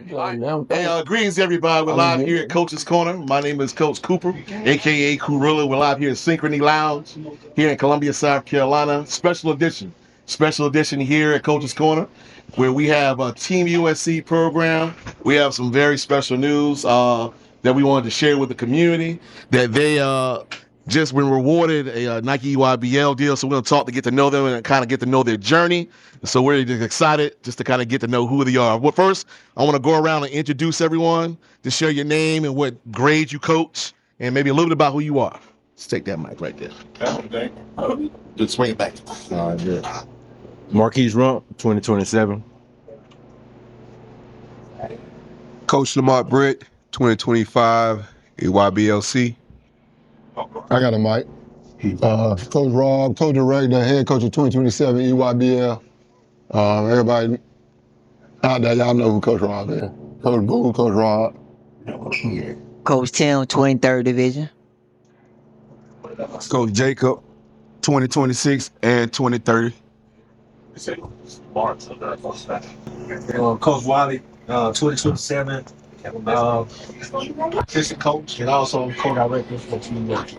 Hey, greetings everybody. We're live here at Coach's Corner. My name is Coach Cooper, aka Kurilla. We're live here at Synchrony Lounge here in Columbia, South Carolina. Special edition here at Coach's Corner, where we have a Team USC program. We have some very special news that we wanted to share with the community. That they just been rewarded a Nike EYBL deal, so we're going to talk to get to know them and kind of get to know their journey. So we're just excited just to kind of get to know who they are. Well, first, I want to go around and introduce everyone, to share your name and what grade you coach, and maybe a little bit about who you are. Let's take that mic right there. Just swing it back. Good. Marquise Rump, 2027. Coach Lamar Britt, 2025, EYBLC. I got a mic. Coach Rob, Coach Director, Head Coach of 2027 EYBL. Everybody out there, y'all know who Coach Rob is. Coach Boo, Coach Rob. Coach Tim, 23rd Division. Coach Jacob, 2026 and 2030. Coach Wiley, 2027. Assistant coach and also co-director for Team Work.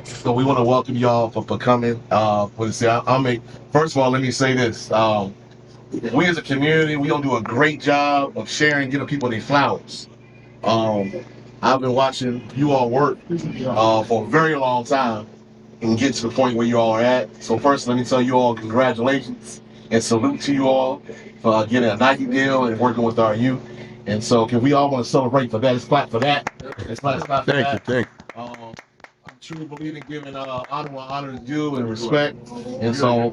So we want to welcome y'all for coming. First of all, let me say this. We as a community, we don't do a great job of sharing, giving people their flowers. I've been watching you all work for a very long time and get to the point where you all are at. So first, let me tell you all congratulations and salute to you all for getting a Nike deal and working with our youth. And so can we all want to celebrate for that? Let's clap for that. Let's clap for that. Thank you. I truly believe in giving honor where honor is due and respect. And so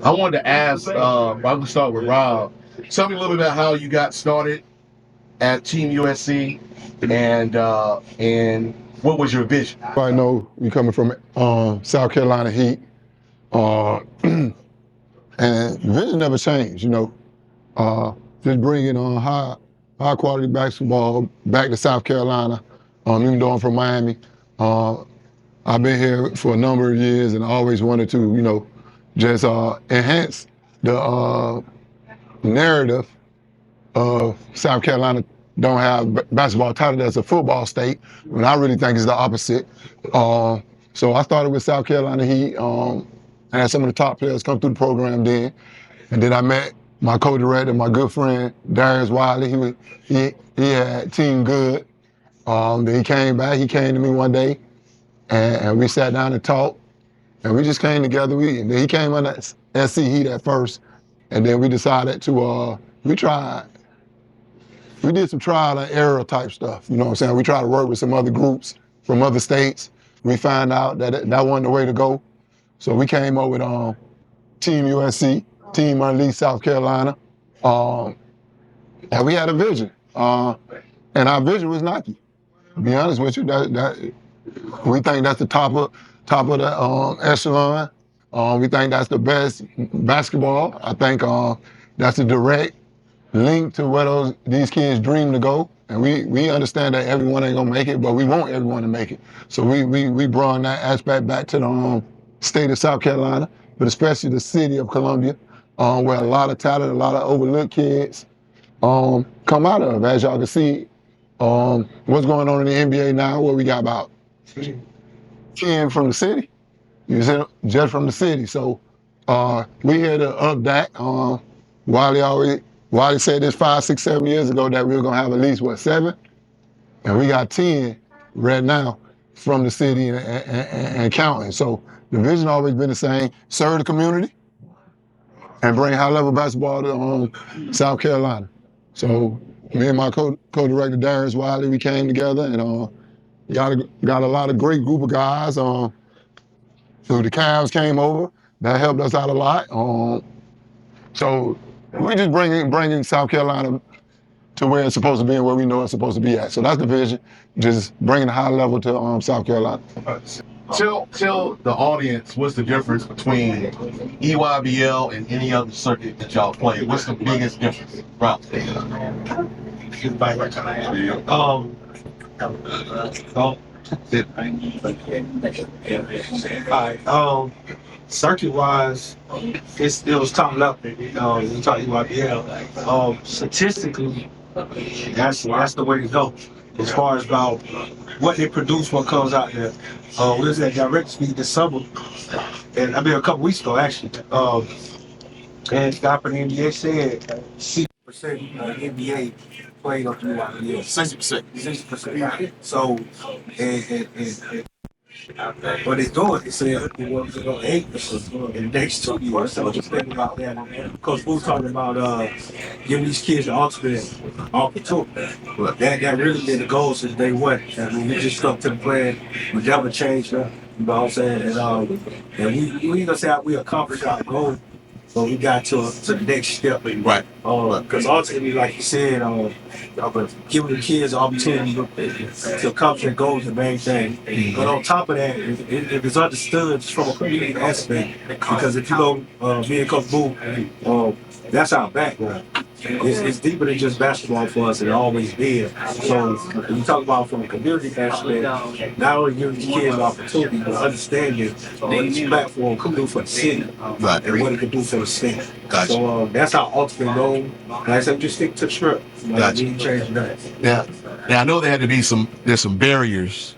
I wanted to ask, I'm going to start with Rob. Tell me a little bit about how you got started at Team USC and what was your vision? I know you coming from South Carolina Heat. And vision never changed, you know. Just bringing on high quality basketball back to South Carolina. Even though I'm from Miami, I've been here for a number of years and I always wanted to, you know, just enhance the narrative of South Carolina don't have basketball title as a football state, when I really think it's the opposite. So I started with South Carolina Heat. I had some of the top players come through the program then. And then I met my co-director, my good friend, Darius Wiley. He had Team Good. Then he came back. He came to me one day, and we sat down and talked. And we just came together. Then he came on that SC Heat at first. And then we decided to, we did some trial and error type stuff. You know what I'm saying? We tried to work with some other groups from other states. We found out that that wasn't the way to go. So we came up with Team USC, Team Unleashed South Carolina. And we had a vision. And our vision was Nike. To be honest with you, we think that's the top of the echelon. We think that's the best basketball. I think that's a direct link to where these kids dream to go. And we understand that everyone ain't gonna make it, but we want everyone to make it. So we brought that aspect back to the state of South Carolina, but especially the city of Columbia, where a lot of talent, a lot of overlooked kids come out of. As y'all can see, what's going on in the NBA now, where we got about 10 from the city, just from the city. So we here to up that. Wiley said this 5, 6, 7 years ago that we were gonna have at least, 7? And we got 10 right now from the city and counting. So the vision always been the same: serve the community and bring high-level basketball to South Carolina. So me and my co-director Darius Wiley, we came together and got a lot of great group of guys. So the Cavs came over, that helped us out a lot. So we just bringing South Carolina to where it's supposed to be and where we know it's supposed to be at. So that's the vision, just bringing the high level to South Carolina. Tell the audience what's the difference between EYBL and any other circuit that y'all play. What's the biggest difference? Rob. All right. Circuit wise, it was top level. We talk EYBL. Statistically, that's the way to go. As far as about what they produce, what comes out there. What is that direct speed this summer? And I mean a couple weeks ago actually. And the guy from the NBA said 60% of the NBA played on the EYBL. 60%. 60%. So, and what they doing, they said they want to go 8% in the next 2 years. So just think about that. Coach Boo's talking about giving these kids the ultimate opportunity. That really been the goal since day one. I mean, we just stuck to the plan. We never changed that. You know what I'm saying? And we ain't gonna say we accomplished our goal, but we got to the next step. Right. Because ultimately, like you said, giving the kids the opportunity to accomplish their goals is the main thing. But on top of that, if it's understood just from a community aspect, because if you go, me and Coach Boo, that's our background. It's deeper than just basketball for us, and it always been. So when you talk about from a community aspect, not only giving the kids the opportunity, but understanding what this platform can do for the city, Right. and what it can do for the state. Gotcha. So that's our ultimate goal. Like I said, just stick to the script. Gotcha. Change that. Now I know there had to be there's some barriers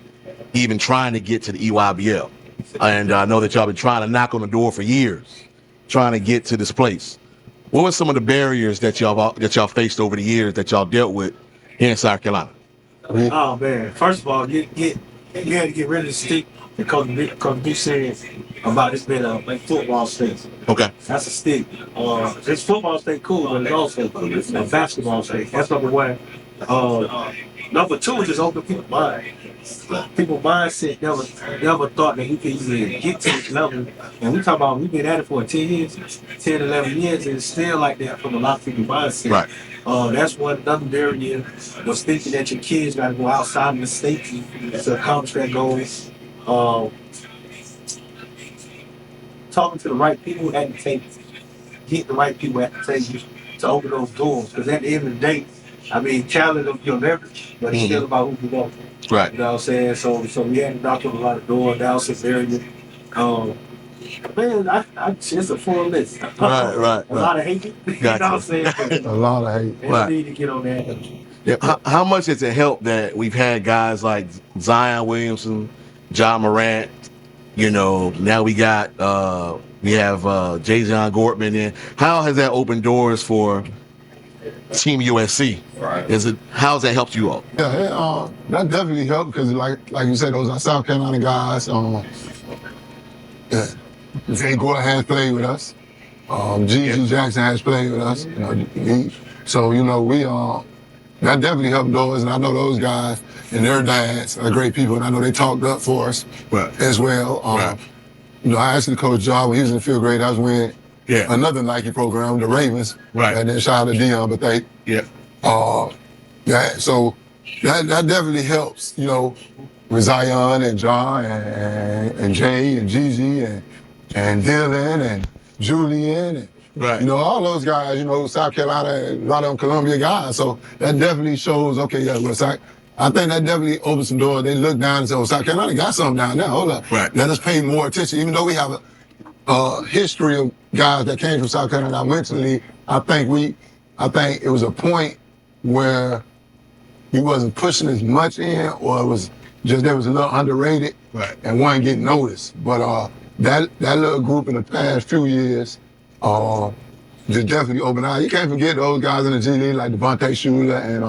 even trying to get to the EYBL. And I know that y'all been trying to knock on the door for years, trying to get to this place. What were some of the barriers that y'all faced over the years that y'all dealt with here in South Carolina? Oh man! First of all, we had to get rid of the stick because you said about this being a football state. Okay. That's a stick. This football state cool, but it's also a basketball state. That's number one. Number two is just open people's mind. People's mindset never thought that we could even get to this level. And we talk about we've been at it for 10 years, 10, 11 years, and it's still like that from a lot of people's mindset. Right. That's another barrier was thinking that your kids got to go outside of the state to accomplish their goals. Talking to the right people at the table, get the right people at the table to open those doors. Because at the end of the day, I mean, talent of your leverage, but it's still about who you want. Right. You know what I'm saying? So we had to knock on a lot of doors. That was a barrier. Man, it's a full list. Right. A lot of hate. You know what I'm saying? A lot of hate. And Right. we need to get on that. Yeah. How much has it helped that we've had guys like Zion Williamson, John Morant? You know, now we have Jason Gortman in. How has that opened doors for Team USC? Right. How's that helped you all? Yeah, that definitely helped because, like you said, those are South Carolina guys. Zay Gore has played with us. Gigi Jackson has played with us. So that definitely helped doors, and I know those guys and their dads are great people, and I know they talked up for us as well. I asked the coach job when he was in the 5th grade. I was with another Nike program, the Ravens, and then shout out to Dion, but they, so that definitely helps, with Zion and John and Jay and Gigi and Dylan and Julian and all those guys, South Carolina, a lot of them Columbia guys. So that definitely shows, I think that definitely opens some doors. They look down and say, South Carolina got something down there. Hold up. Right. Let us pay more attention. Even though we have a history of guys that came from South Carolina mentally, I think it was a point where he wasn't pushing as much in, or it was just they was a little underrated and wasn't getting noticed. But that little group in the past few years just definitely opened eyes. You can't forget those guys in the G League like Devontae Schuler and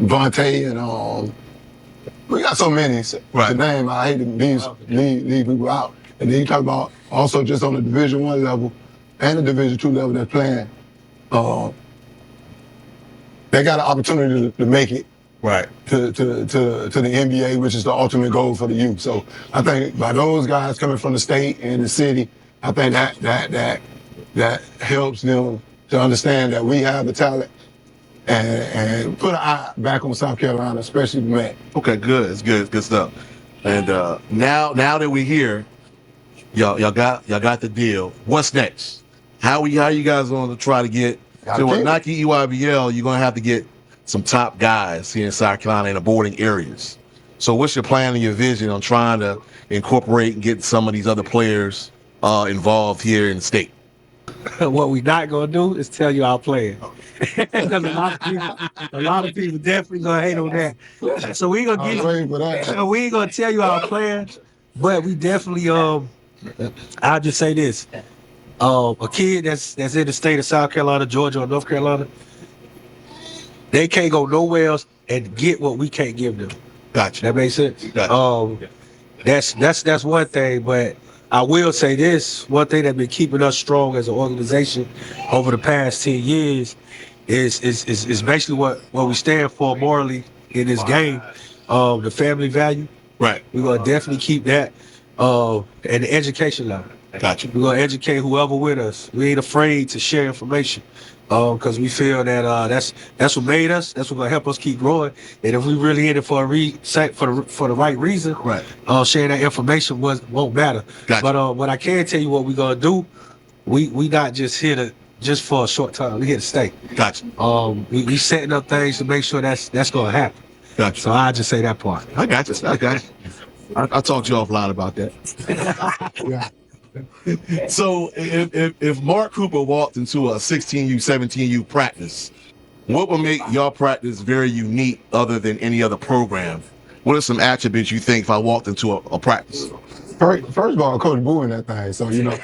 Vontae and we got so many to name. I hate to leave people out. And then you talk about also just on the Division I level and the Division II level they're playing. They got an opportunity to make it to the NBA, which is the ultimate goal for the youth. So I think by those guys coming from the state and the city, I think that helps them to understand that we have the talent and put an eye back on South Carolina, especially Matt. Okay, good. It's good stuff. And now that we're here, y'all got the deal. What's next? How you guys going to try to get to Nike EYBL? You're going to have to get some top guys here in South Carolina in the boarding areas. So what's your plan and your vision on trying to incorporate and get some of these other players involved here in the state? What we not gonna do is tell you our plan. Because a lot of people definitely gonna hate on that. So we gonna I was get waiting for that. we ain't gonna tell you our plan, but we definitely I'll just say this. A kid that's in the state of South Carolina, Georgia, or North Carolina, they can't go nowhere else and get what we can't give them. Gotcha. That makes sense. Gotcha. That's one thing, but I will say this: one thing that's been keeping us strong as an organization over the past 10 years is basically what we stand for morally in this game. The family value. Right. We're gonna definitely keep that. And the education level. Gotcha. We're gonna educate whoever with us. We ain't afraid to share information. Because we feel that that's what made us. That's what's gonna help us keep growing. And if we really in it for the right reason, right? Sharing that information won't matter. Gotcha. But I can tell you what we're gonna do. We not just here to just for a short time. We here to stay. Gotcha. We setting up things to make sure that's gonna happen. Gotcha. So I just say that part. I got you. I got you. I'll talk to you offline about that. Yeah. So if Marc Cooper walked into a 16U, 17U practice, what would make your practice very unique other than any other program? What are some attributes you think if I walked into a practice? First of all, Coach Boo in that thing, so you know.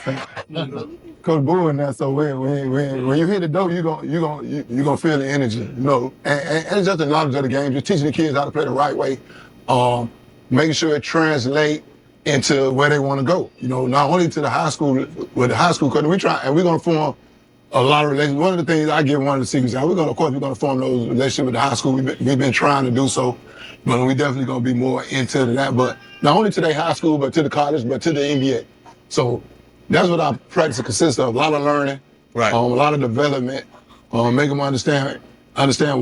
Coach Boo in that, so when you hit the door, you gonna feel the energy, you know. And it's just the knowledge of the game, just teaching the kids how to play the right way, making sure it translates into where they want to go. You know, not only to the high school, with the high school coach, we're gonna form a lot of relationships. One of the things I give one of the secrets out, we're gonna form those relationships with the high school. We've been trying to do so, but we definitely gonna be more into that. But not only to the high school, but to the college, but to the NBA. So that's what our practice consists of: a lot of learning, right? A lot of development, make them understand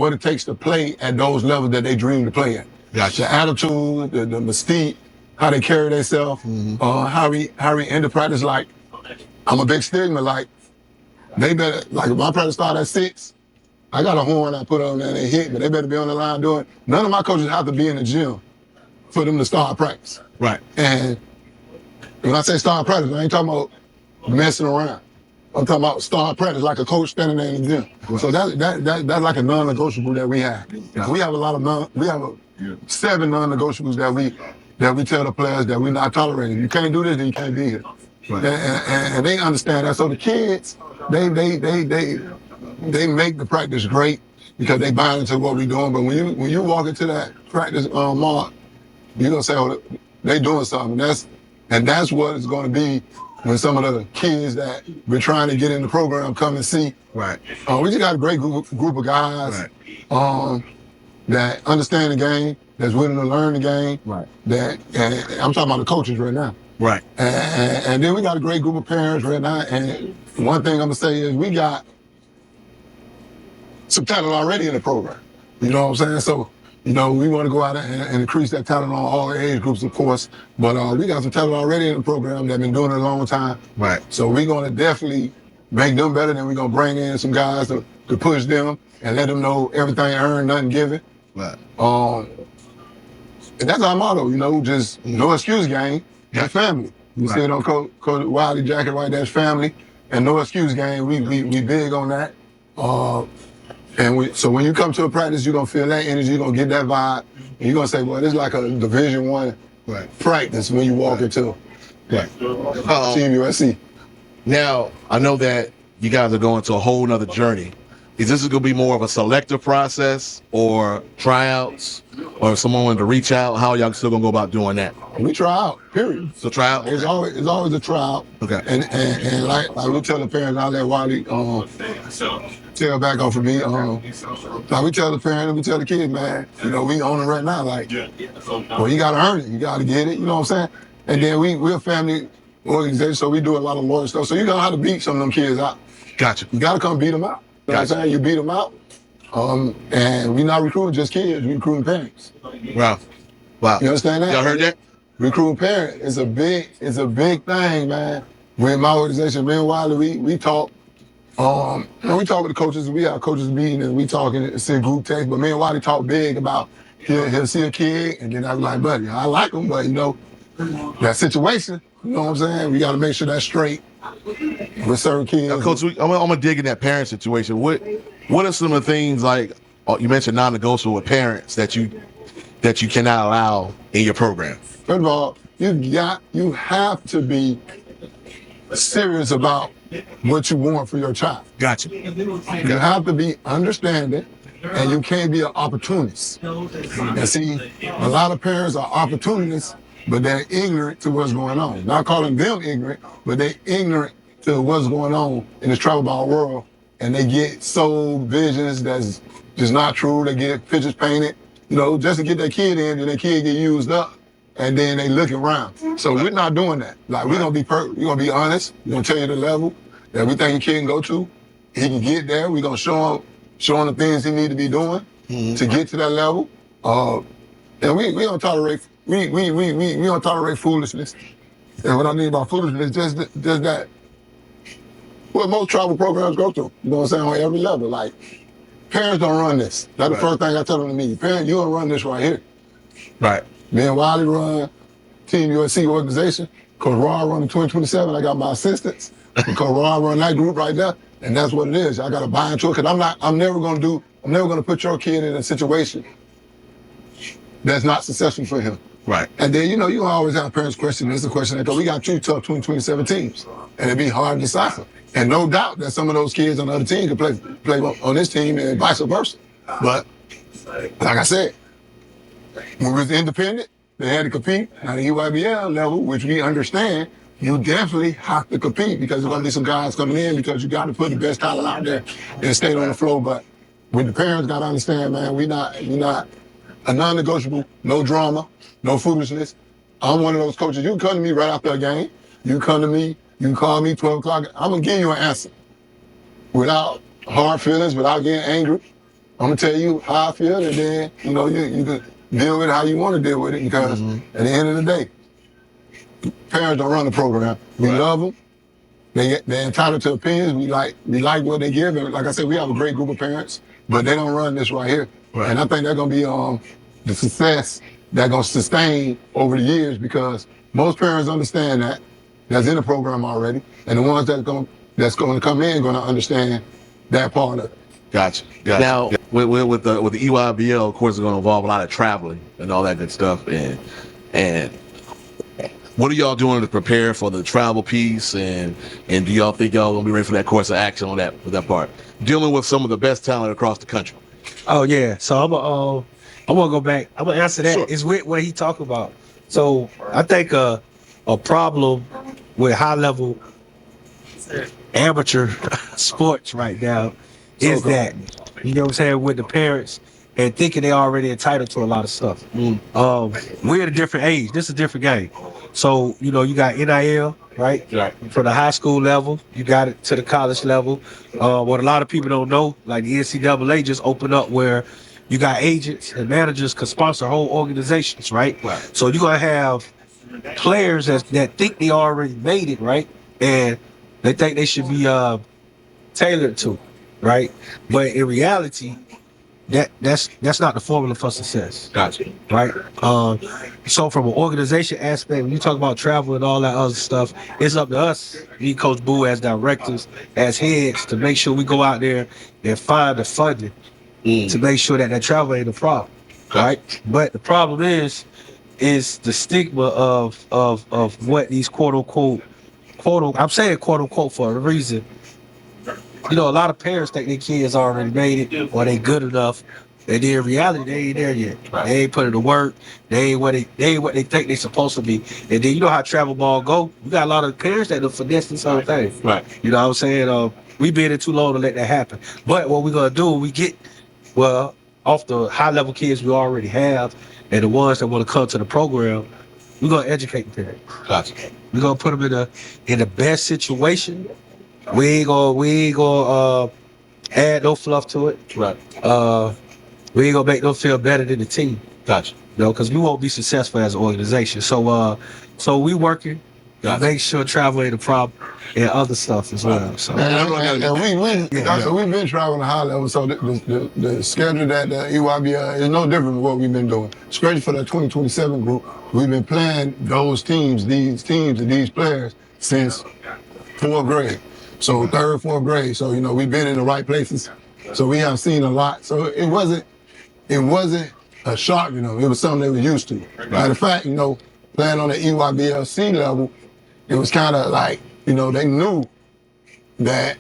what it takes to play at those levels that they dream to play at. Gotcha. The attitude, the mystique, how they carry themselves, how we end the practice. Like, I'm a big stigma. Like, they better, like, if my practice start at 6, I got a horn I put on there and they hit, but they better be on the line doing it. None of my coaches have to be in the gym for them to start practice. Right. And when I say start practice, I ain't talking about messing around. I'm talking about start practice like a coach standing there in the gym. Right. So that's like a non-negotiable that we have. Yeah. We have 7 non-negotiables that we tell the players that we're not tolerating. You can't do this, then you can't be here. Right. And they understand that. So the kids, they make the practice great because they buy into what we're doing. But when you walk into that practice, Marc, you're gonna say, oh, they doing something. That's what it's gonna be when some of the kids that we're trying to get in the program come and see. Right. We just got a great group of guys, right, that understand the game, that's willing to learn the game. Right. And I'm talking about the coaches right now. Right. And then we got a great group of parents right now. And one thing I'm gonna say is we got some talent already in the program. You know what I'm saying? So, you know, we want to go out and increase that talent on all age groups, of course. But we got some talent already in the program that been doing it a long time. Right. So we're going to definitely make them better. Then we're going to bring in some guys to push them and let them know everything earned, nothing given. Right. And that's our motto, you know, just no excuse game. That's family. You see it on Coach Wiley jacket right there, that's family. And no excuse game, we big on that. So when you come to a practice, you're gonna feel that energy, you're gonna get that vibe, and you're gonna say, well, this is like a Division I practice when you walk into Team USC. Now, I know that you guys are going to a whole nother journey. Is this going to be more of a selective process or tryouts, or if someone wanted to reach out, how are y'all still going to go about doing that? We try out, period. So try out? It's always a tryout. Okay. And like we tell the parents, I'll let Wiley tell back off of me. Like we tell the parents, we tell the kids, man, you know, we own it right now. Like, well, you got to earn it. You got to get it. You know what I'm saying? And then we're a family organization, so we do a lot of loyal stuff. So you got how to beat some of them kids out. Gotcha. You got to come beat them out. You know what I'm saying? You beat them out. And we're not recruiting just kids, we're recruiting parents. Wow. You understand that? Y'all heard that? Recruiting parents is a big thing, man. We're in my organization, me and Wiley, we talk When we talk with the coaches, we have coaches meeting and we talking, it's in group text, but me and Wiley talk big about he'll see a kid and then I be like, buddy, I like him, but that situation, you know what I'm saying? We got to make sure that's straight with certain kids. Now, Coach, I'm gonna dig in that parent situation. What are some of the things like you mentioned non-negotiable with parents that you cannot allow in your program? First of all, you have to be serious about what you want for your child. Gotcha. You have to be understanding, and you can't be an opportunist. And see, a lot of parents are opportunists, but they're ignorant to what's going on. Not calling them ignorant, but they're ignorant to what's going on in this travel ball world, and they get sold visions that's just not true. They get pictures painted, just to get their kid in, and their kid get used up, and then they look around. So we're not doing that. Like, we're gonna be honest. We're gonna tell you the level that we think your kid can go to. He can get there. We're gonna show him the things he need to be doing to get to that level. And we don't tolerate we don't tolerate foolishness. And what I mean by foolishness is just that what most travel programs go through. You know what I'm saying? On every level. Like, parents don't run this. That's the first thing I tell them to me. Parents, you don't run this right here. Right. Me and Wiley run Team USC organization. Coach Raw run the 2027. I got my assistants. Coach Raw run that group right there. And that's what it is. I got to buy into it because I'm never going to put your kid in a situation that's not successful for him. Right. And then, you always have parents question. It's a question because we got 2 tough 2027 teams. And it'd be hard to decipher. And no doubt that some of those kids on the other team could play on this team and vice versa. But like I said, when we was independent, they had to compete at the EYBL level, which we understand. You definitely have to compete because there's going to be some guys coming in because you got to put the best talent out there and stay on the floor. But when the parents got to understand, man, we not a non-negotiable, no drama, no foolishness. I'm one of those coaches. You can come to me right after a game. You come to me, you can call me 12 o'clock. I'm going to give you an answer without hard feelings, without getting angry. I'm going to tell you how I feel, and then, you can deal with it how you want to deal with it because at the end of the day, parents don't run the program. We love them. They're entitled to opinions. We like what they give. And like I said, we have a great group of parents, but they don't run this right here. Right. And I think they're going to be the success that's going to sustain over the years because most parents understand that's in the program already. And the ones that's going to come in going to understand that part of it. Gotcha. Now, with the EYBL, of course, it's going to involve a lot of traveling and all that good stuff. And what are y'all doing to prepare for the travel piece? And do y'all think y'all gonna be ready for that course of action on that part? Dealing with some of the best talent across the country. Oh yeah. So I'm gonna go back. I'm gonna answer that. Sure. It's with what he talked about. So I think a problem with high level amateur sports right now is that, you know what I'm saying, with the parents and thinking they already entitled to a lot of stuff. We're at a different age. This is a different game. So, you got NIL, right? From the high school level, you got it to the college level. What a lot of people don't know, like the NCAA just opened up where you got agents and managers can sponsor whole organizations, right? So you're going to have players that think they already made it, right? And they think they should be tailored to, right? But in reality, that's not the formula for success. Gotcha. Right? So from an organization aspect, when you talk about travel and all that other stuff, it's up to us, me, Coach Boo, as directors, as heads, to make sure we go out there and find the funding to make sure that travel ain't a problem. Right? But the problem is the stigma of what these quote unquote, I'm saying quote unquote for a reason. A lot of parents think their kids already made it or they good enough. And in reality, they ain't there yet. Right. They ain't put in the work. They ain't what they think they supposed to be. And then you know how travel ball go. You got a lot of parents that have finessed this whole thing. Right. You know what I'm saying? We been in too long to let that happen. But what we're gonna do, we get off the high level kids we already have, and the ones that want to come to the program, we're gonna educate the parents. Gotcha. We're gonna put them in the best situation. We ain't gonna add no fluff to it. Right. We ain't gonna make them feel better than the team. Gotcha. Because we won't be successful as an organization. So we working make sure travel ain't a problem and other stuff as well. So We've been traveling to high level, so the schedule that the EYBL is no different than what we've been doing. Especially for the 2027 group, we've been playing these teams and these players since 4th grade. So 3rd, 4th grade. So we've been in the right places. So we have seen a lot. So it wasn't a shock, it was something they were used to. Matter of fact, playing on the EYBLC level, it was kind of like, they knew that,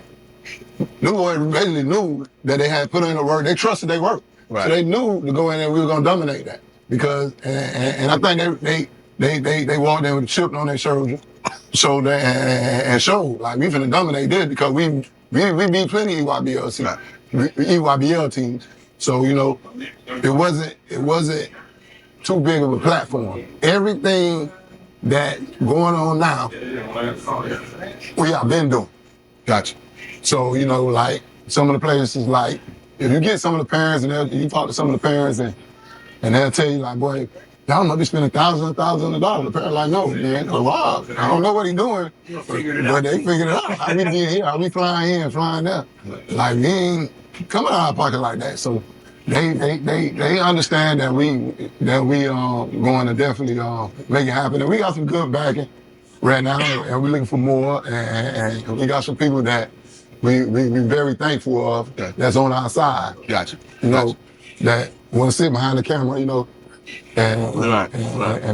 them boys basically knew that they had put in the work. They trusted their work. Right. So they knew to go in there, we were going to dominate that. Because, and I think they walked in with a chip on their shoulder, and showed, like, we finna dominate this because we beat plenty EYBLC, EYBL teams. So, it wasn't too big of a platform. Everything that going on now, we have been doing. Gotcha. So, like some of the places, like if you get some of the parents and you talk to some of the parents and they'll tell you like, boy, y'all must be spending thousands and thousands of dollars. The parents like, no, man, Rob, I don't know what he's doing, but they figured it out. How we get here, how we flying here, flying there. Like we ain't coming out of our pocket like that. So they understand that we going to definitely make it happen. And we got some good backing right now, and we're looking for more. And we got some people that we very thankful of that's on our side. Gotcha. That want to sit behind the camera, and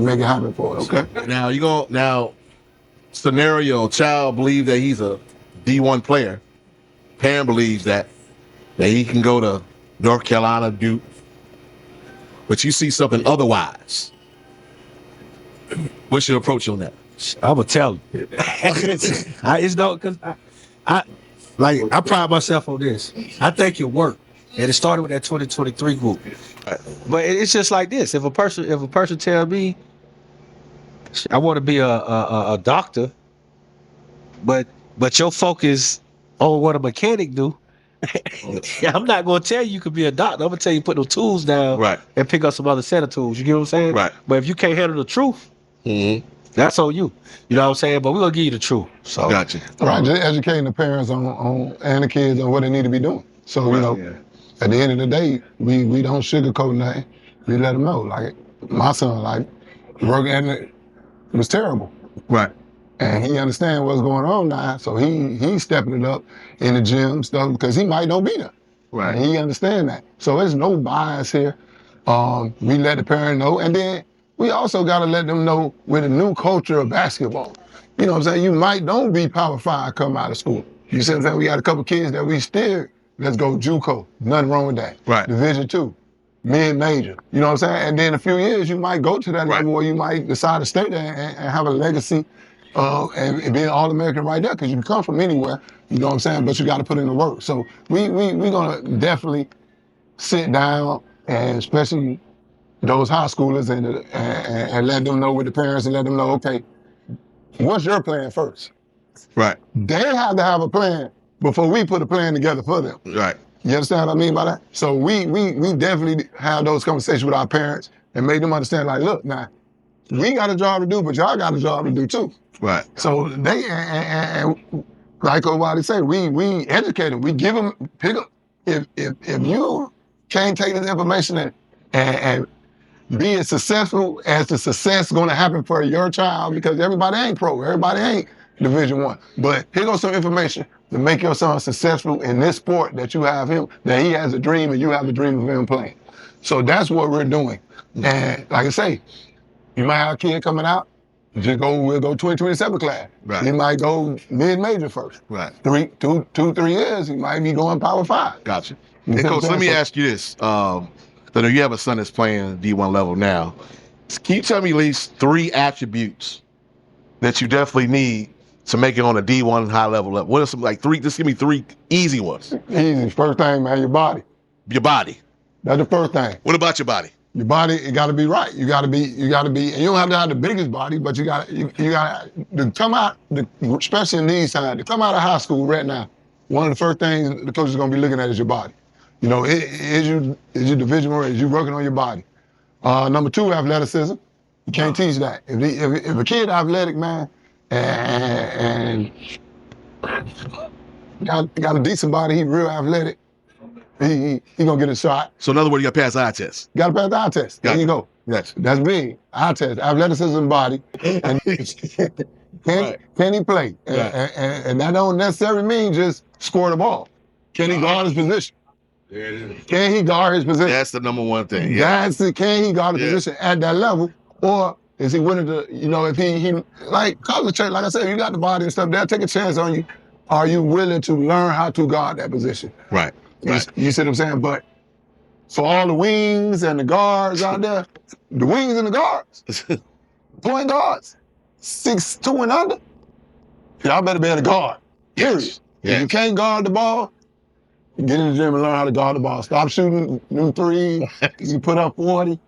make it happen for us. Okay. Now scenario, child believes that he's a D1 player. Parent believes that he can go to North Carolina, Duke, but you see something otherwise. What's your approach on that? I'm gonna tell him. It's no, because I pride myself on this. I think it worked, and it started with that 2023 group. But it's just like this: if a person tell me, I want to be a doctor, but your focus on what a mechanic do. I'm not gonna tell you could be a doctor. I'm gonna tell you put those tools down and pick up some other set of tools. You get what I'm saying? Right. But if you can't handle the truth, that's on you. You know what I'm saying? But we're gonna give you the truth. So gotcha. Right, just educating the parents on and the kids on what they need to be doing. So at the end of the day, we don't sugarcoat nothing. We let them know. Like my son, like work ethic was terrible. Right. And he understands what's going on now, so he's stepping it up in the gym stuff because he might not be there. Right. And he understands that. So there's no bias here. We let the parent know, and then we also got to let them know with the new culture of basketball. You know what I'm saying? You might don't be Power 5 come out of school. You see what I'm saying? We got a couple kids that we still, let's go JUCO. Nothing wrong with that. Right. Division II, mid-major. You know what I'm saying? And then in a few years, you might go to that level where you might decide to stay there and have a legacy and be an All-American right there, because you can come from anywhere, you know what I'm saying, but you got to put in the work. So we're going to definitely sit down, and especially those high schoolers, and let them know with the parents and let them know, okay, what's your plan first? Right. They have to have a plan before we put a plan together for them. Right. You understand what I mean by that? So we definitely have those conversations with our parents and make them understand, like, look, now, we got a job to do, but y'all got a job to do too. Right. So they, and like Obadi said, we educate them. We give them, pick up. If you can't take this information and be as successful as the success going to happen for your child, because everybody ain't pro, everybody ain't Division I. But here goes some information to make your son successful in this sport that you have him, that he has a dream and you have a dream of him playing. So that's what we're doing. And like I say, you might have a kid coming out, we'll go 2027 class. Right. He might go mid-major first. Right. 3 years, he might be going Power 5. Gotcha. Hey, Coach, let me ask you this. I know you have a son that's playing D1 level now. Can you tell me at least 3 attributes that you definitely need to make it on a D1 high level? What are some, like 3, just give me 3 easy ones. Easy. First thing, man, your body. Your body. That's the first thing. What about your body? Your body, it got to be right. You got to be, and you don't have to have the biggest body, but you got to come out, especially in these times, to come out of high school right now, one of the first things the coach is going to be looking at is your body. You know, is your Division I, is you working on your body? Number 2, athleticism. You can't teach that. If a kid athletic, man, and got a decent body. He real athletic. He gonna get a shot. So in other words, you got to pass the eye test. Got to pass the eye test. There you go. Yes. That's big. Eye test, athleticism, body, and can he play? And that don't necessarily mean just score the ball. Can he guard his position? There it is. Can he guard his position? That's the number one thing. Yeah. Can he guard his position at that level, or is he willing to? If he like college trade, like I said, you got the body and stuff. They'll take a chance on you. Are you willing to learn how to guard that position? Right. You see what I'm saying? But for all the wings and the guards out there, the wings and the guards, point guards, 6'2" and under, y'all better be able to guard. Period. Yes. If you can't guard the ball, get in the gym and learn how to guard the ball. Stop shooting new threes. You put up 40.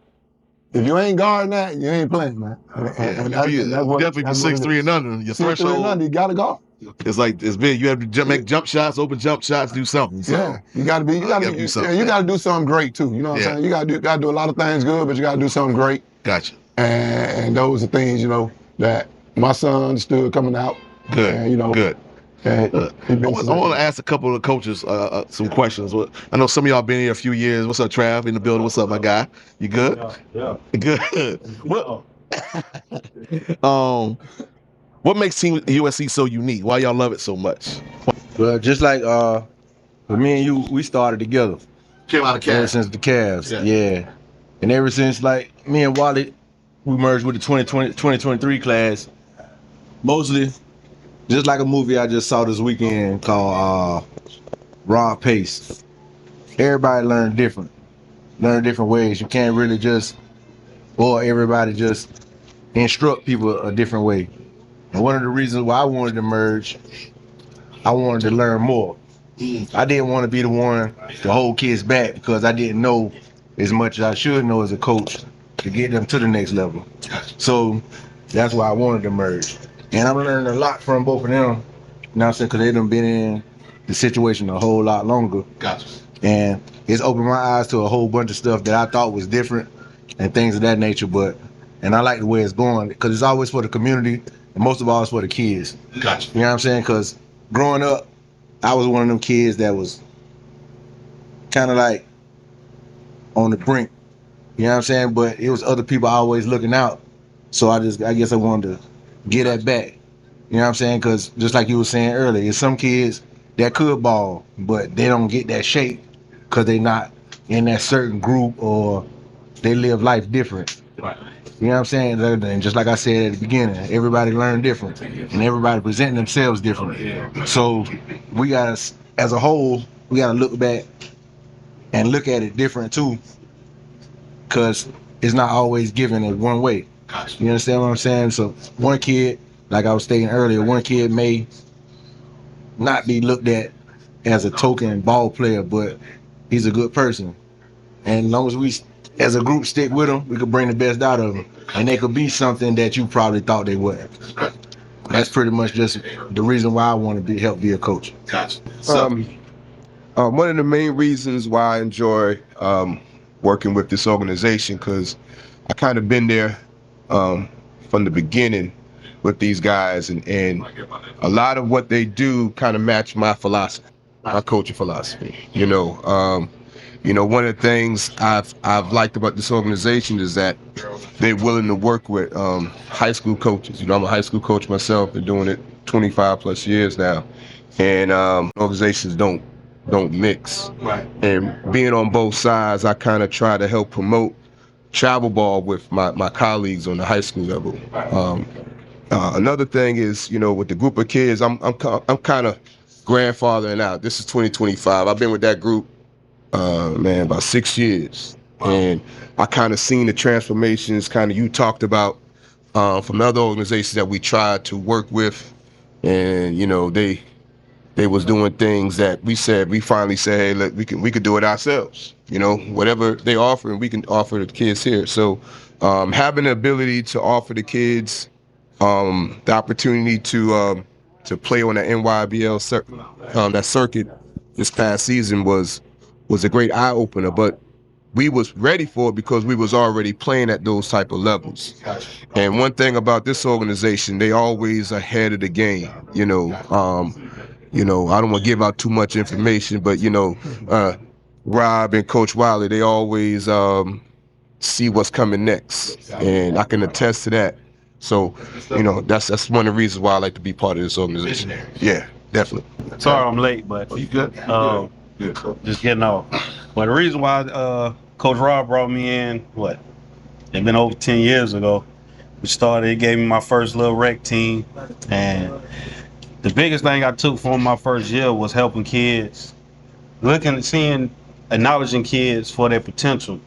If you ain't guarding that, you ain't playing, man. And definitely for 6'3" and under, your 6'3" and under, you gotta guard. It's like it's big. You have to make jump shots, open jump shots, do something. So yeah, you gotta do something. You gotta do something great too. You know what I'm saying? You gotta do a lot of things good, but you gotta do something great. Gotcha. And those are things that my son understood coming out. Good. And, good. I want to ask a couple of coaches some questions. I know some of y'all been here a few years. What's up, Trav, in the building? What's up, my guy? You good? Yeah. Good. What makes Team USC so unique? Why y'all love it so much? Well, just like me and you, we started together. Came out of Cavs. Ever since the Cavs, yeah. And ever since, like, me and Wally, we merged with the 2023 class. Mostly, just like a movie I just saw this weekend called Raw Pace. Everybody learn different ways. You can't really everybody just instruct people a different way. And one of the reasons why I wanted to merge, I wanted to learn more. I didn't want to be the one to hold kids back because I didn't know as much as I should know as a coach to get them to the next level. So that's why I wanted to merge. And I'm learning a lot from both of them. You know what I'm saying? Because they done been in the situation a whole lot longer. Gotcha. And it's opened my eyes to a whole bunch of stuff that I thought was different and things of that nature. And I like the way it's going because it's always for the community. And most of all, it's for the kids. Gotcha. You know what I'm saying? Because growing up, I was one of them kids that was kind of like on the brink. You know what I'm saying? But it was other people always looking out. So I guess I wanted to get that back. You know what I'm saying? Because just like you were saying earlier, there's some kids that could ball, but they don't get that shape because they're not in that certain group or they live life different. Right. You know what I'm saying? And just like I said at the beginning, everybody learn different and everybody presenting themselves different. So we gotta, as a whole, we gotta look back and look at it different too, because it's not always given in one way. You understand what I'm saying? So one kid, like I was stating earlier, one kid may not be looked at as a token ball player, but he's a good person. And as long as we, as a group, stick with them, we could bring the best out of them. And they could be something that you probably thought they weren't. That's pretty much just the reason why I want to help be a coach. Gotcha. One of the main reasons why I enjoy working with this organization, because I kind of been there from the beginning with these guys, and a lot of what they do kind of match my philosophy, my coaching philosophy. One of the things I've liked about this organization is that they're willing to work with high school coaches. I'm a high school coach myself. Been doing it 25 plus years now, and organizations don't mix. Right. And being on both sides, I kind of try to help promote travel ball with my colleagues on the high school level. Another thing is, with the group of kids, I'm kind of grandfathering out. This is 2025. I've been with that group, about 6 years. Wow. And I kind of seen the transformations you talked about from other organizations that we tried to work with. And, they was doing things that we finally said, hey, look, we could do it ourselves. Whatever they offer, we can offer the kids here. So having the ability to offer the kids the opportunity to play on the EYBL that circuit this past season was a great eye opener. But we was ready for it because we was already playing at those type of levels. And one thing about this organization, they always ahead of the game. I don't want to give out too much information, but Rob and Coach Wiley, they always see what's coming next, and I can attest to that. So, that's one of the reasons why I like to be part of this organization. Yeah, definitely. Sorry I'm late, but You good? just getting off. But the reason why Coach Rob brought me in, it's been over 10 years ago. He gave me my first little rec team, and the biggest thing I took from my first year was helping kids, acknowledging kids for their potential,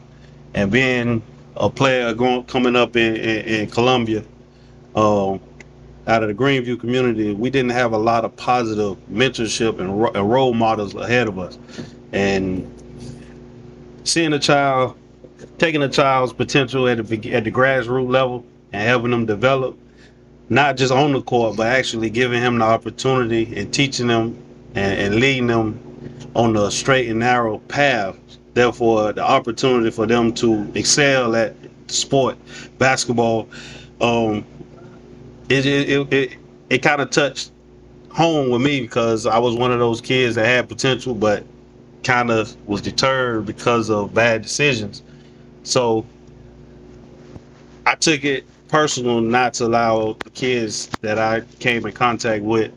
and being a player coming up in Columbia, out of the Greenview community. We didn't have a lot of positive mentorship and role models ahead of us, and seeing taking a child's potential at the grassroots level and helping them develop, not just on the court, but actually giving him the opportunity and teaching them and leading them on the straight and narrow path. Therefore, the opportunity for them to excel at sport, basketball, it kind of touched home with me because I was one of those kids that had potential, but kind of was deterred because of bad decisions. So I took it personal not to allow the kids that I came in contact with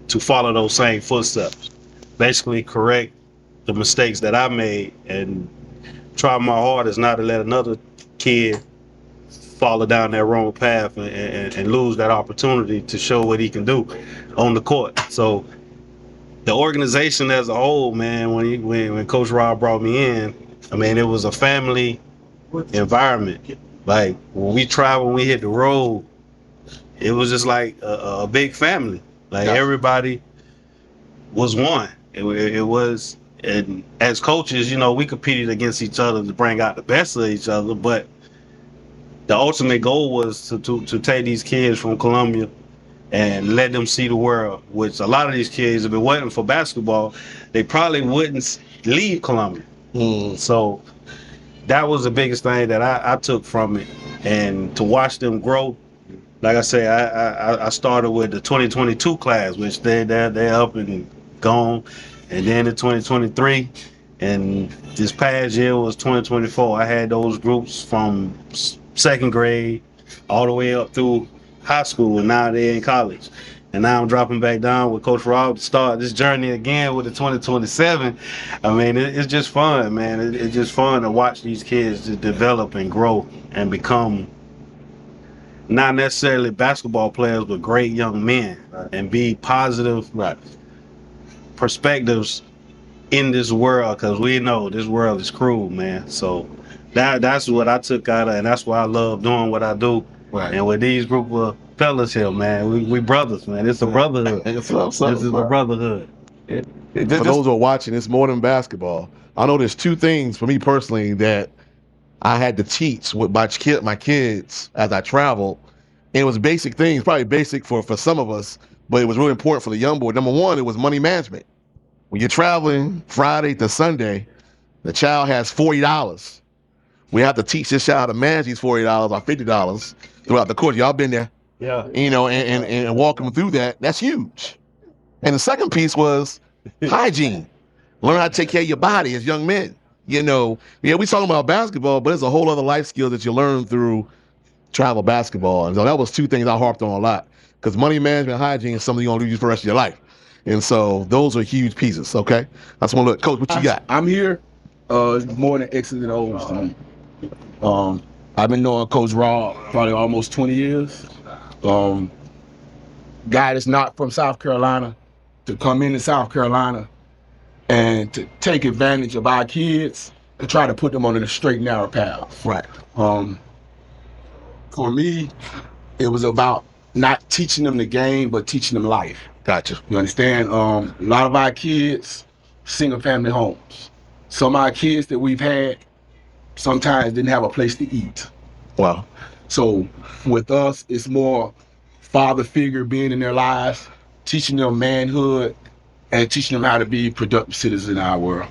to follow those same footsteps. Basically correct the mistakes that I made and try my hardest not to let another kid follow down that wrong path and lose that opportunity to show what he can do on the court. So the organization as a whole, man, when Coach Rob brought me in, it was a family environment. Like when we travel, when we hit the road, it was just like a big family. Like everybody was one. It was, and as coaches, we competed against each other to bring out the best of each other. But the ultimate goal was to take these kids from Columbia and let them see the world, which a lot of these kids have been waiting for basketball. They probably wouldn't leave Columbia. So that was the biggest thing that I took from it. And to watch them grow, like I say, I started with the 2022 class, which they're up and gone. And then in 2023, and this past year was 2024. I had those groups from second grade all the way up through high school, and now they're in college. And now I'm dropping back down with Coach Rob to start this journey again with the 2027. It's just fun, man. It's just fun to watch these kids to develop and grow and become not necessarily basketball players, but great young men, and be positive perspectives in this world, because we know this world is cruel, man. So that's what I took out of it, and that's why I love doing what I do. Right. And with these group of fellas here, man, we brothers, man. It's a brotherhood. This is a brotherhood. For those who are watching, it's more than basketball. I know there's two things for me personally that I had to teach with my kids as I traveled. And it was basic things, probably basic for some of us, but it was really important for the young boy. Number one, it was money management. When you're traveling Friday to Sunday, the child has $40. We have to teach this child how to manage these $40 or $50 throughout the course. Y'all been there. Yeah. And walk them through that. That's huge. And the second piece was hygiene. Learn how to take care of your body as young men. We talking about basketball, but there's a whole other life skill that you learn through travel basketball. And so that was two things I harped on a lot, because money management and hygiene is something you're going to use for the rest of your life. And so those are huge pieces, okay? I just want to look. Coach, what you got? I'm here. More than X's and O's to me. I've been knowing Coach Rob probably almost 20 years. Guy that's not from South Carolina to come into South Carolina and to take advantage of our kids and try to put them on the straight and narrow path. Right. For me, it was about not teaching them the game, but teaching them life. Gotcha. You understand? A lot of our kids, single family homes. Some of our kids that we've had sometimes didn't have a place to eat. Wow. So with us, it's more father figure being in their lives, teaching them manhood, and teaching them how to be productive citizens in our world.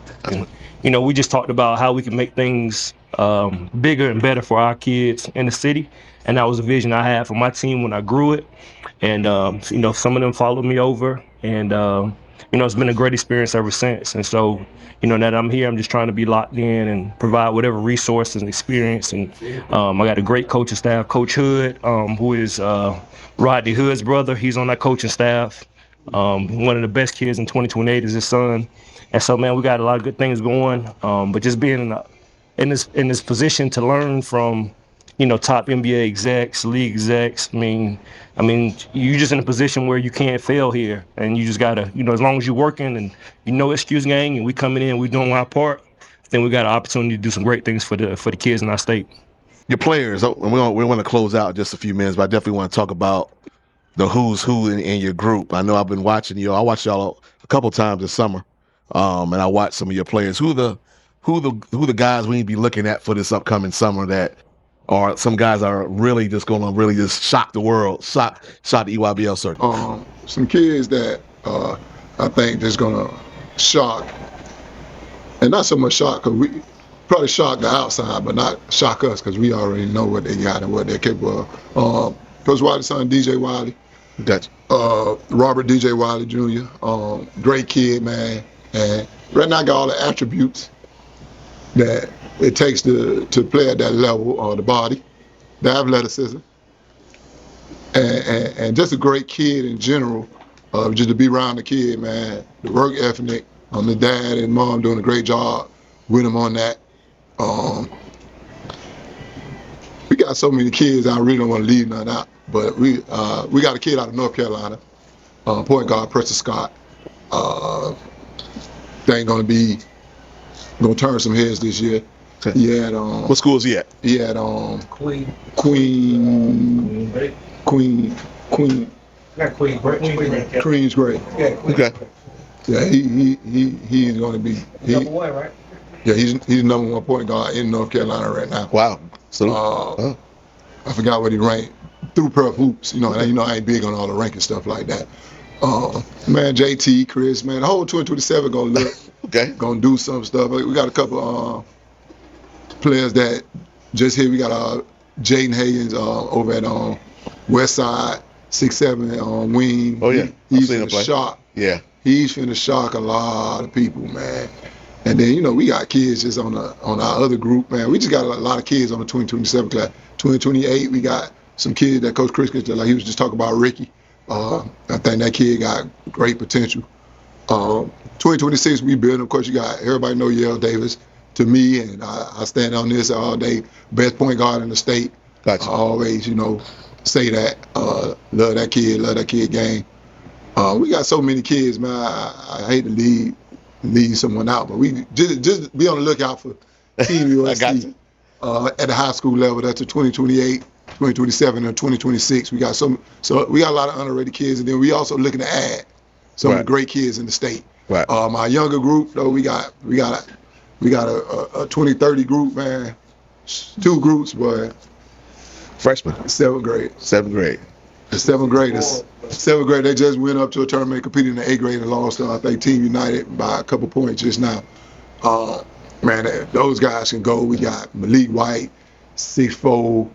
You know, we just talked about how we can make things bigger and better for our kids in the city, and that was a vision I had for my team when I grew it. And you know, some of them followed me over, and you know, it's been a great experience ever since. And so, you know, now that I'm here, I'm just trying to be locked in and provide whatever resources and experience. And I got a great coaching staff, Coach Hood, who is Rodney Hood's brother. He's on that coaching staff. One of the best kids in 2028 is his son. And so, man, we got a lot of good things going. But just being in this position to learn from, you know, top NBA execs, league execs. I mean, you're just in a position where you can't fail here, and you just gotta, you know, as long as you're working and you know excuse gang, and we coming in, we doing our part, then we got an opportunity to do some great things for the kids in our state. Your players, and we want to close out in just a few minutes, but I definitely want to talk about the who's who in your group. I know I've been watching you. I watched y'all a couple times this summer, and I watched some of your players. Who the guys we need to be looking at for this upcoming summer that are some guys are really just going to really just shock the world, shock the EYBL circuit? Some kids that I think just going to shock, and not so much shock because we probably shock the outside, but not shock us because we already know what they got and what they're capable of. Coach Wiley's son, DJ Wiley. Gotcha. Robert DJ Wiley Jr. Great kid, man. And right now got all the attributes that it takes to play at that level, the body, the athleticism, and just a great kid in general. Just to be around the kid, man. The work ethic, the dad and mom doing a great job with him on that. We got so many kids, I really don't want to leave none out. But we got a kid out of North Carolina, point guard Preston Scott. They ain't gonna turn some heads this year. Okay. He had what school is he at? He had Queens Great. Okay. Yeah, he's gonna be Number one, right? Yeah, he's the number one point guard in North Carolina right now. Wow. So I forgot what he ranked through Perf Hoops. You know I ain't big on all the ranking stuff like that. Man, JT, Chris, man, the whole 2027 gonna look okay. Gonna do some stuff. We got a couple players that just here. We got Jaden Higgins over at West Side, 6'7" wing. Oh yeah, he's finna shock. Yeah, he's finna shock a lot of people, man. And then we got kids just on our other group, man. We just got a lot of kids on the 2027 class. 2028, we got some kids that Coach Chris, like he was just talking about Ricky. I think that kid got great potential. 2026, we build. Of course, you got everybody know Yale Davis. To me, and I stand on this all day, best point guard in the state. Gotcha. I always, say that. Love that kid game. We got so many kids, man. I hate to leave someone out, but we just be on the lookout for Team USC at the high school level. That's the 2028, 2027, and 2026. We got so we got a lot of underrated kids, and then we also looking to add some of the great kids in the state. Right. My younger group, though, we got a 2030 group, man. 2 groups, boy. Freshman. 7th grade. 7th grade. The 7th graders. 7th grade, they just went up to a tournament, competed in the 8th grade and lost, I think, Team United by a couple points just now. Man, those guys can go. We got Malik White, 6'4",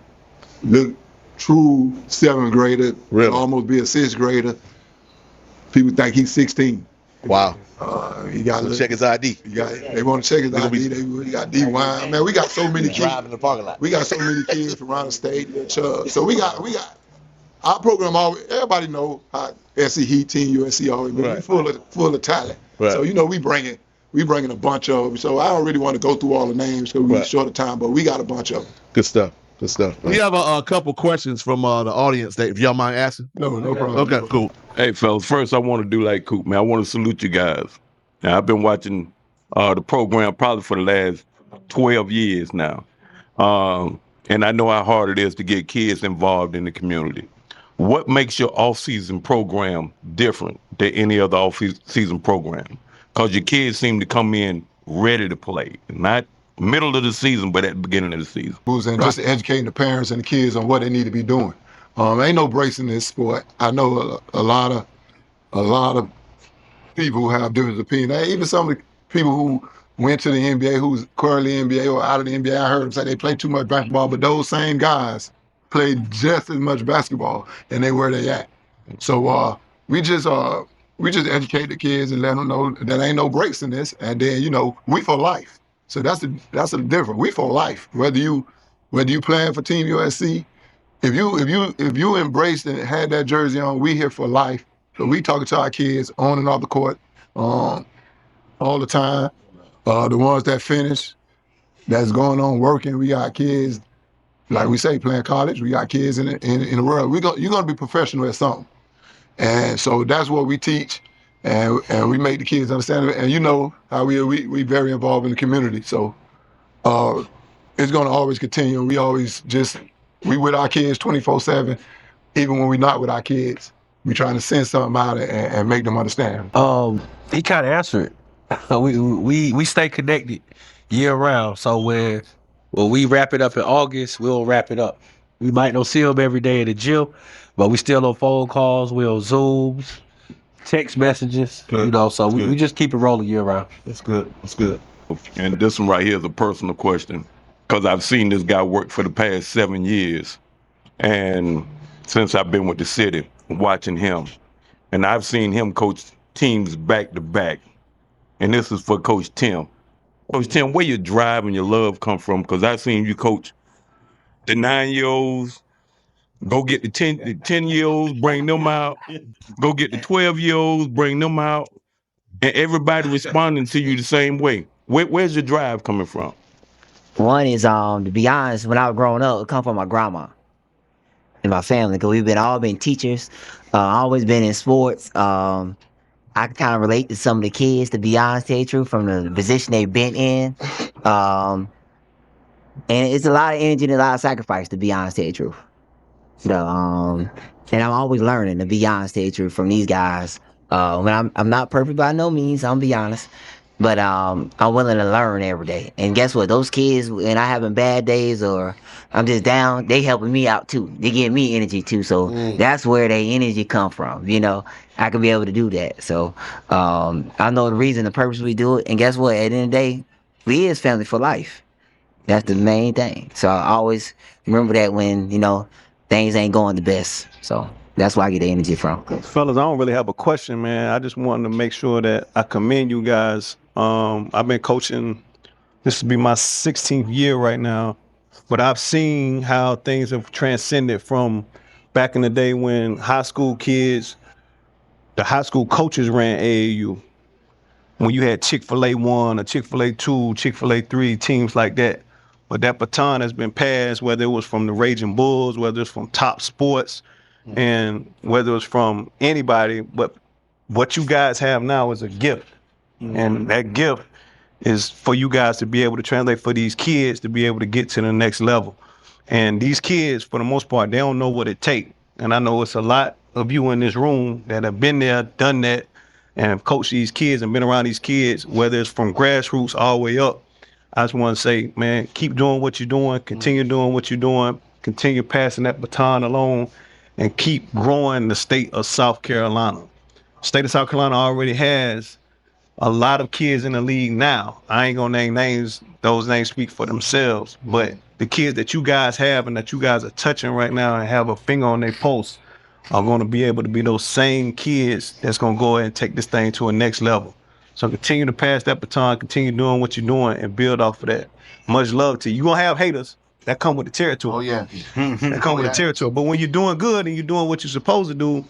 look true 7th grader, really? Almost be a 6th grader. People think he's 16. Wow. You got to check his ID. They want to check his ID. We got D-Wine. Man, we got so many kids. Drive in the parking lot. We got so many kids from around the state. So we got our program. Everybody know how SC Heat, Team USC always been. Right. We full of talent. Right. So we bringing a bunch of them. So I don't really want to go through all the names because we're short of time. But we got a bunch of them. Good stuff. We have a couple questions from the audience that if y'all mind asking. No problem. Okay, cool. Hey, fellas, first I want to do like Coop, man. I want to salute you guys. Now, I've been watching the program probably for the last 12 years now. And I know how hard it is to get kids involved in the community. What makes your off-season program different than any other off-season program? Because your kids seem to come in ready to play, not middle of the season, but at the beginning of the season. And just educating the parents and the kids on what they need to be doing. Ain't no breaks in this sport. I know a lot of people who have different opinions. Even some of the people who went to the NBA, who's currently NBA or out of the NBA, I heard them say they play too much basketball, but those same guys play just as much basketball and they where they at. So we just educate the kids and let them know that ain't no breaks in this, and then we for life. So that's the difference. We for life. Whether you playing for Team USC, if you embraced and had that jersey on, we here for life. So we talking to our kids on and off the court, all the time. The ones that finish, that's going on working. We got kids, like we say, playing college. We got kids in the world. You're gonna be professional at something, and so that's what we teach, and we make the kids understand it. And you know how we very involved in the community. So it's gonna always continue. We always we with our kids 24/7, even when we're not with our kids. We trying to send something out and make them understand. He kind of answered. We stay connected year round. So when we wrap it up in August, we'll wrap it up. We might not see him every day at the gym, but we still on phone calls, we on Zooms, text messages, so we just keep it rolling year round. That's good. That's good. And this one right here is a personal question, because I've seen this guy work for the past 7 years. And since I've been with the city, watching him, and I've seen him coach teams back to back. And this is for Coach Tim. Coach Tim, where your drive and your love come from? Because I've seen you coach the 9-year-olds, go get the 10-year-olds, bring them out, go get the 12-year-olds, bring them out, and everybody responding to you the same way. Where's your drive coming from? One is, to be honest, when I was growing up, it come from my grandma and my family, because we've all been teachers, always been in sports. I kind of relate to some of the kids, to be honest, tell you the truth, from the position they've been in. And it's a lot of energy and a lot of sacrifice, to be honest, tell you the truth. So, and I'm always learning, to be honest, tell you the truth, from these guys. When I'm not perfect by no means, I'm be honest. But I'm willing to learn every day. And guess what? Those kids, when I having bad days or I'm just down, they helping me out too. They give me energy too. So that's where their energy come from. I can be able to do that. So I know the reason, the purpose we do it. And guess what? At the end of the day, we is family for life. That's the main thing. So I always remember that when, things ain't going the best. So that's where I get the energy from. Fellas, I don't really have a question, man. I just wanted to make sure that I commend you guys. I've been coaching, this will be my 16th year right now, but I've seen how things have transcended from back in the day when high school kids, the high school coaches ran AAU. When you had Chick-fil-A 1 or Chick-fil-A 2, Chick-fil-A 3, teams like that. But that baton has been passed, whether it was from the Raging Bulls, whether it's from Top Sports, and whether it's from anybody. But what you guys have now is a gift. And that gift is for you guys to be able to translate, for these kids to be able to get to the next level. And these kids, for the most part, they don't know what it takes. And I know it's a lot of you in this room that have been there, done that, and have coached these kids and been around these kids, whether it's from grassroots all the way up. I just want to say, man, keep doing what you're doing, continue doing what you're doing, continue passing that baton along, and keep growing the state of South Carolina. State of South Carolina already has a lot of kids in the league now. I ain't gonna name names, those names speak for themselves, but the kids that you guys have and that you guys are touching right now and have a finger on their pulse are gonna be able to be those same kids that's gonna go ahead and take this thing to a next level. So continue to pass that baton, continue doing what you're doing, and build off of that. Much love to you. You're gonna have haters. That come with the territory. Oh, yeah. That come with the territory. But when you're doing good and you're doing what you're supposed to do,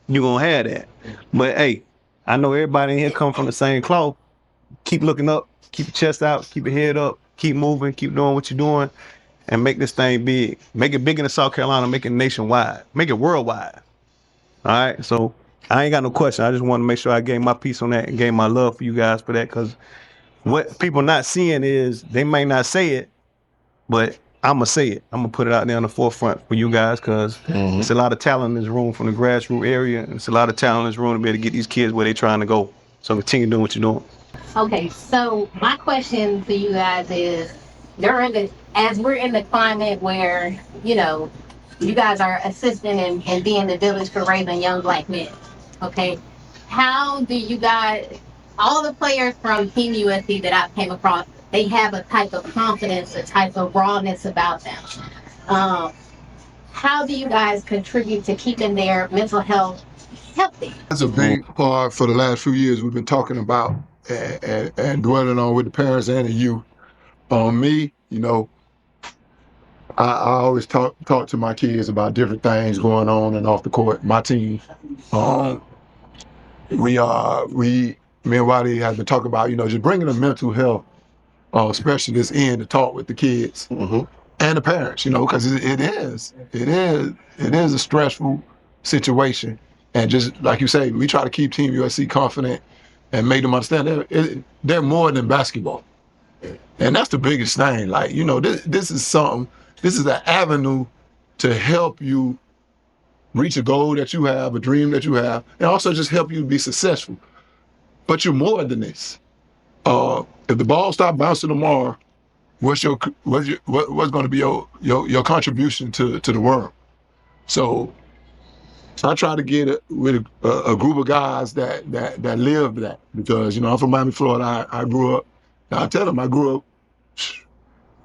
you're gonna have that. But hey, I know everybody in here come from the same cloth. Keep looking up, keep your chest out, keep your head up, keep moving, keep doing what you're doing, and make this thing big. Make it bigger than South Carolina, make it nationwide, make it worldwide. All right, so I ain't got no question. I just want to make sure I gave my piece on that and gave my love for you guys for that, because what people not seeing is they may not say it, but I'm going to say it. I'm going to put it out there on the forefront for you guys, because it's a lot of talent in this room from the grassroots area. And it's a lot of talent in this room to be able to get these kids where they're trying to go. So continue doing what you're doing. Okay, so my question to you guys is, as we're in the climate where, you guys are assisting and being the village for raising young black men, okay? how do you guys, all the players from Team USC that I came across, they have a type of confidence, a type of rawness about them. Um, how do you guys contribute to keeping their mental health healthy? That's a big part for the last few years we've been talking about and dwelling on with the parents and the youth. On me, I always talk to my kids about different things going on and off the court. My team, me and Waddy have been talking about, just bringing a mental health specialist in to talk with the kids and the parents, because it is a stressful situation. And just like you say, we try to keep Team USC confident and make them understand they're more than basketball. And that's the biggest thing. Like, this is something, this is an avenue to help you reach a goal that you have, a dream that you have, and also just help you be successful. But you're more than this. If the ball stops bouncing tomorrow, what's going to be your contribution to the world? So I try to get it with a group of guys that live that, because I'm from Miami, Florida. I grew up. I tell them I grew up.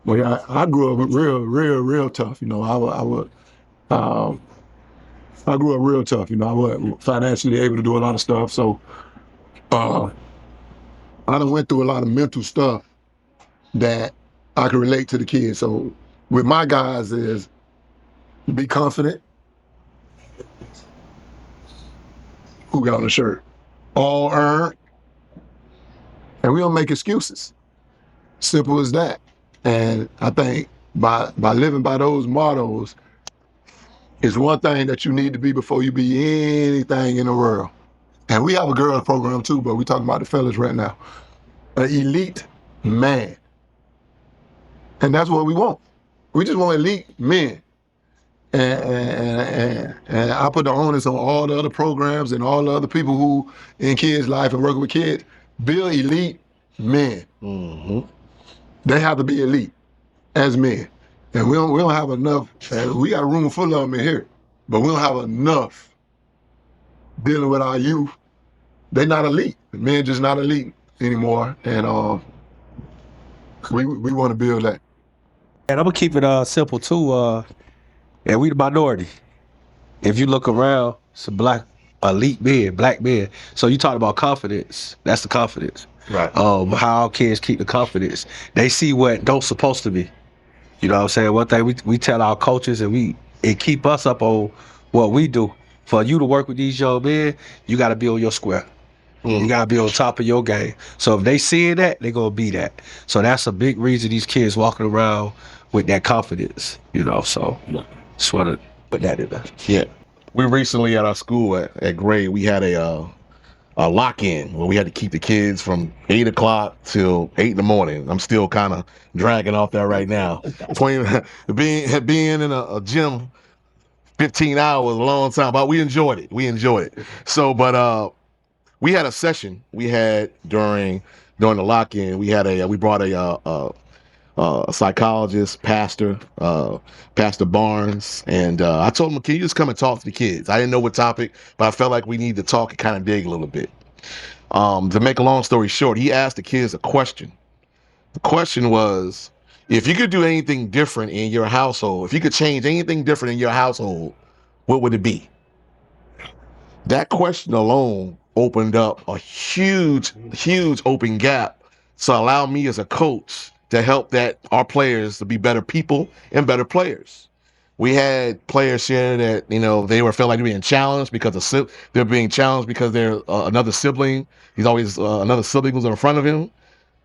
Well, I grew up real tough. I grew up real tough. I wasn't financially able to do a lot of stuff, so I done went through a lot of mental stuff that I can relate to the kids. So with my guys is be confident. Who got on the shirt? All earned. And we don't make excuses. Simple as that. And I think by living by those mottos is one thing that you need to be before you be anything in the world. And we have a girls program too, but we're talking about the fellas right now. An elite man. And that's what we want. We just want elite men. And I put the onus on all the other programs and all the other people who in kids' life and working with kids, build elite men. They have to be elite as men. And we don't have enough. We got a room full of them in here, but we don't have enough dealing with our youth. They're not elite. The men just not elite anymore. And we want to build that. And I'm gonna keep it simple too. And we the minority. If you look around, it's a black men. So you talk about confidence. That's the confidence. Right. How kids keep the confidence. They see what don't supposed to be. You know what I'm saying? One thing we tell our coaches and keep us up on what we do. For you to work with these young men, you gotta be on your square. You gotta be on top of your game. So if they see that, they gonna be that. So that's a big reason these kids walking around with that confidence. So just wanna put that in there. Yeah. We recently at our school at Gray, we had a lock-in where we had to keep the kids from 8 o'clock till 8 in the morning. I'm still kind of dragging off that right now. Being in a gym 15 hours, a long time, but we enjoyed it. So, but we had a session we had during the lock-in. We brought a psychologist, Pastor Barnes, and I told him, can you just come and talk to the kids? I didn't know what topic, but I felt like we needed to talk and kind of dig a little bit. To make a long story short, he asked the kids a question. The question was, if you could do anything different in your household, if you could change anything different in your household, what would it be? That question alone opened up a huge open gap to allow me as a coach to help our players to be better people and better players. We had players share that, they felt like they're being challenged because they're being challenged because they're another sibling. He's always another sibling who's in front of him.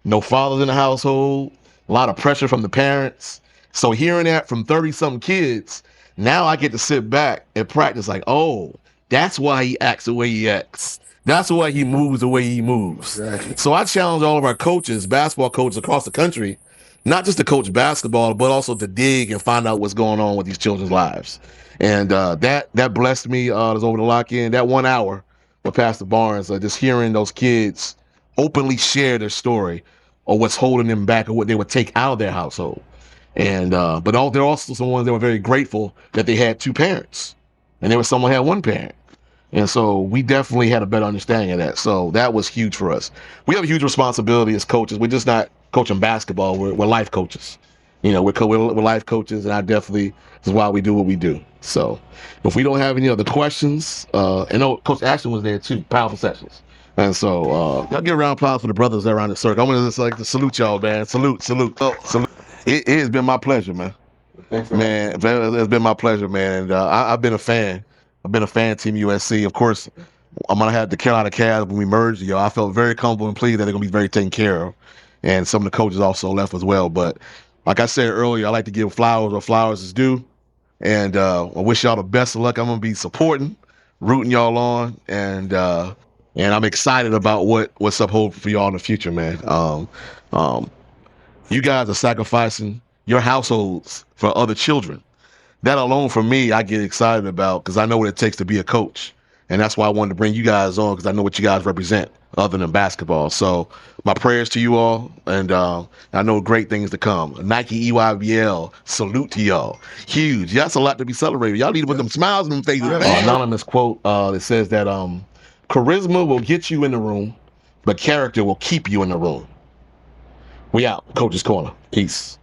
No fathers in the household. A lot of pressure from the parents. So hearing that from 30-something kids, now I get to sit back and practice like, oh, that's why he acts the way he acts. That's why he moves the way he moves. Exactly. So I challenge all of our coaches, basketball coaches across the country, not just to coach basketball, but also to dig and find out what's going on with these children's lives. And that blessed me over the lock-in. That 1 hour with Pastor Barnes, just hearing those kids openly share their story or what's holding them back or what they would take out of their household. And but they're also some ones that were very grateful that they had two parents. And there was someone who had one parent. And so we definitely had a better understanding of that. So that was huge for us. We have a huge responsibility as coaches. We're just not coaching basketball. We're life coaches. You know, we're life coaches, and I definitely this is why we do what we do. So if we don't have any other questions, and Coach Ashton was there too. Powerful sessions. And so y'all give a round of applause for the brothers around the circle. I want to just like to salute y'all, man. Salute. Salute. It has been my pleasure, man. Man, it's been my pleasure, man. And I've been a fan. I've been a fan of Team USC. Of course, I'm gonna have the Carolina Cavs when we merged. I felt very comfortable and pleased that they're gonna be very taken care of. And some of the coaches also left as well. But like I said earlier, I like to give flowers where flowers is due. And I wish y'all the best of luck. I'm gonna be supporting, rooting y'all on, and I'm excited about what's up hold for y'all in the future, man. You guys are sacrificing your households for other children. That alone for me, I get excited about because I know what it takes to be a coach. And that's why I wanted to bring you guys on because I know what you guys represent other than basketball. So my prayers to you all. And I know great things to come. Nike EYBL, salute to y'all. Huge. That's a lot to be celebrated. Y'all need to put them smiles on them faces. Anonymous quote that says that charisma will get you in the room, but character will keep you in the room. We out. Coach's Corner. Peace.